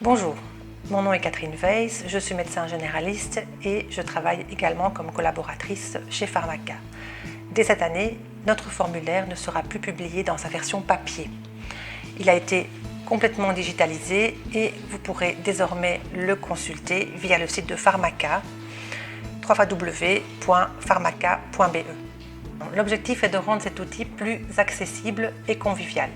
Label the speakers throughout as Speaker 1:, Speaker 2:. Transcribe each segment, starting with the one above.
Speaker 1: Bonjour, mon nom est Catherine Weiss, je suis médecin généraliste et je travaille également comme collaboratrice chez Pharmaca. Dès cette année, notre formulaire ne sera plus publié dans sa version papier. Il a été complètement digitalisé et vous pourrez désormais le consulter via le site de Pharmaca, www.pharmaca.be. L'objectif est de rendre cet outil plus accessible et convivial.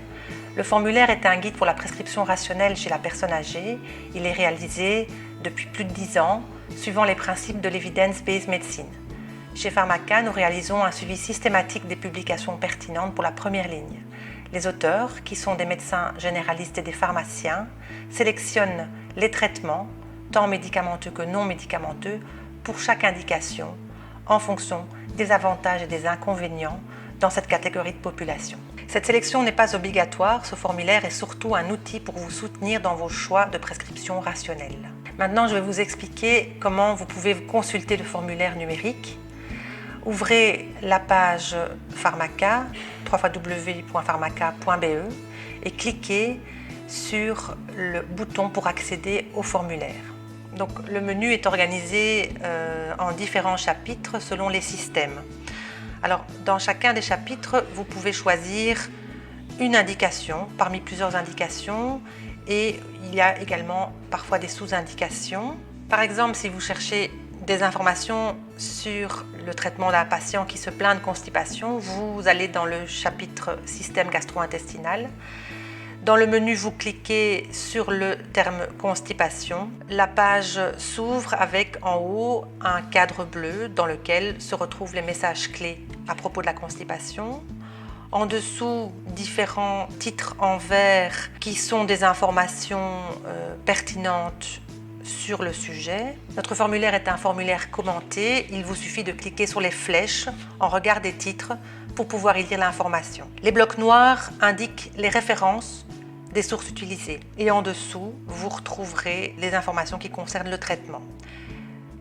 Speaker 1: Le formulaire est un guide pour la prescription rationnelle chez la personne âgée. Il est réalisé depuis plus de 10 ans, suivant les principes de l'Evidence-Based Medicine. Chez Pharmaca, nous réalisons un suivi systématique des publications pertinentes pour la première ligne. Les auteurs, qui sont des médecins généralistes et des pharmaciens, sélectionnent les traitements, tant médicamenteux que non médicamenteux, pour chaque indication, en fonction des avantages et des inconvénients dans cette catégorie de population. Cette sélection n'est pas obligatoire, ce formulaire est surtout un outil pour vous soutenir dans vos choix de prescription rationnelle. Maintenant, je vais vous expliquer comment vous pouvez consulter le formulaire numérique. Ouvrez la page Pharmaca, www.pharmaca.be, et cliquez sur le bouton pour accéder au formulaire. Donc, le menu est organisé en différents chapitres selon les systèmes. Alors, dans chacun des chapitres, vous pouvez choisir une indication parmi plusieurs indications et il y a également parfois des sous-indications. Par exemple, si vous cherchez des informations sur le traitement d'un patient qui se plaint de constipation, vous allez dans le chapitre système gastro-intestinal. Dans le menu, vous cliquez sur le terme constipation. La page s'ouvre avec en haut un cadre bleu dans lequel se retrouvent les messages clés à propos de la constipation. En dessous, différents titres en vert qui sont des informations pertinentes sur le sujet. Notre formulaire est un formulaire commenté. Il vous suffit de cliquer sur les flèches en regard des titres pour pouvoir y lire l'information. Les blocs noirs indiquent les références des sources utilisées. Et en dessous, vous retrouverez les informations qui concernent le traitement.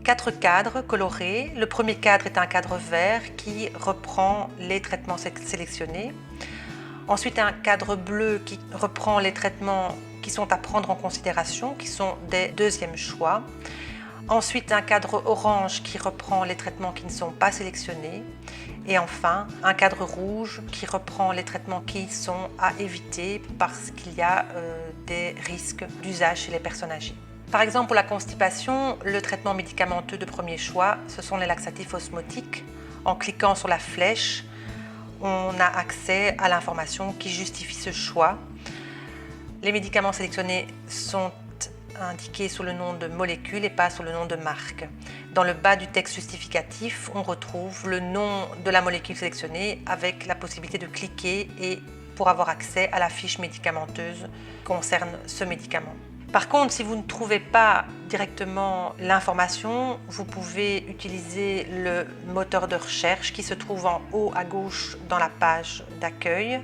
Speaker 1: 4 cadres colorés. Le premier cadre est un cadre vert qui reprend les traitements sélectionnés. Ensuite, un cadre bleu qui reprend les traitements qui sont à prendre en considération, qui sont des deuxièmes choix. Ensuite, un cadre orange qui reprend les traitements qui ne sont pas sélectionnés. Et enfin, un cadre rouge qui reprend les traitements qui sont à éviter parce qu'il y a des risques d'usage chez les personnes âgées. Par exemple, pour la constipation, le traitement médicamenteux de premier choix, ce sont les laxatifs osmotiques. En cliquant sur la flèche, on a accès à l'information qui justifie ce choix. Les médicaments sélectionnés sont indiqués sous le nom de molécule et pas sous le nom de marque. Dans le bas du texte justificatif, on retrouve le nom de la molécule sélectionnée avec la possibilité de cliquer et pour avoir accès à la fiche médicamenteuse qui concerne ce médicament. Par contre, si vous ne trouvez pas directement l'information, vous pouvez utiliser le moteur de recherche qui se trouve en haut à gauche dans la page d'accueil.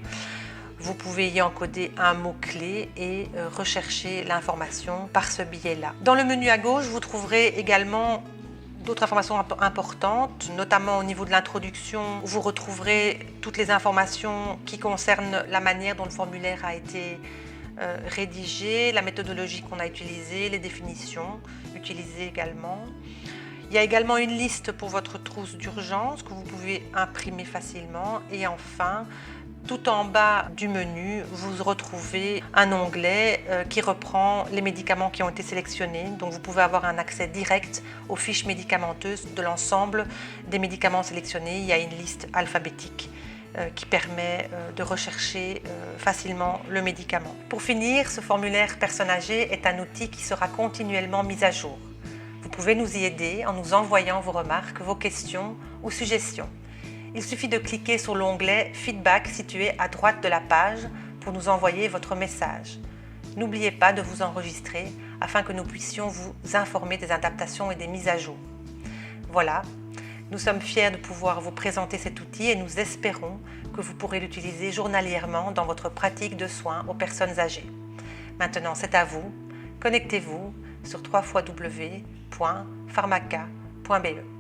Speaker 1: Vous pouvez y encoder un mot-clé et rechercher l'information par ce biais-là. Dans le menu à gauche, vous trouverez également d'autres informations importantes, notamment au niveau de l'introduction. Vous retrouverez toutes les informations qui concernent la manière dont le formulaire a été rédigé, la méthodologie qu'on a utilisée, les définitions utilisées également. Il y a également une liste pour votre trousse d'urgence que vous pouvez imprimer facilement. Et enfin, tout en bas du menu, vous retrouvez un onglet qui reprend les médicaments qui ont été sélectionnés. Donc vous pouvez avoir un accès direct aux fiches médicamenteuses de l'ensemble des médicaments sélectionnés. Il y a une liste alphabétique qui permet de rechercher facilement le médicament. Pour finir, ce formulaire personne âgée est un outil qui sera continuellement mis à jour. Vous pouvez nous y aider en nous envoyant vos remarques, vos questions ou suggestions. Il suffit de cliquer sur l'onglet Feedback situé à droite de la page pour nous envoyer votre message. N'oubliez pas de vous enregistrer afin que nous puissions vous informer des adaptations et des mises à jour. Voilà, nous sommes fiers de pouvoir vous présenter cet outil et nous espérons que vous pourrez l'utiliser journalièrement dans votre pratique de soins aux personnes âgées. Maintenant, c'est à vous. Connectez-vous sur www.pharmaca.be.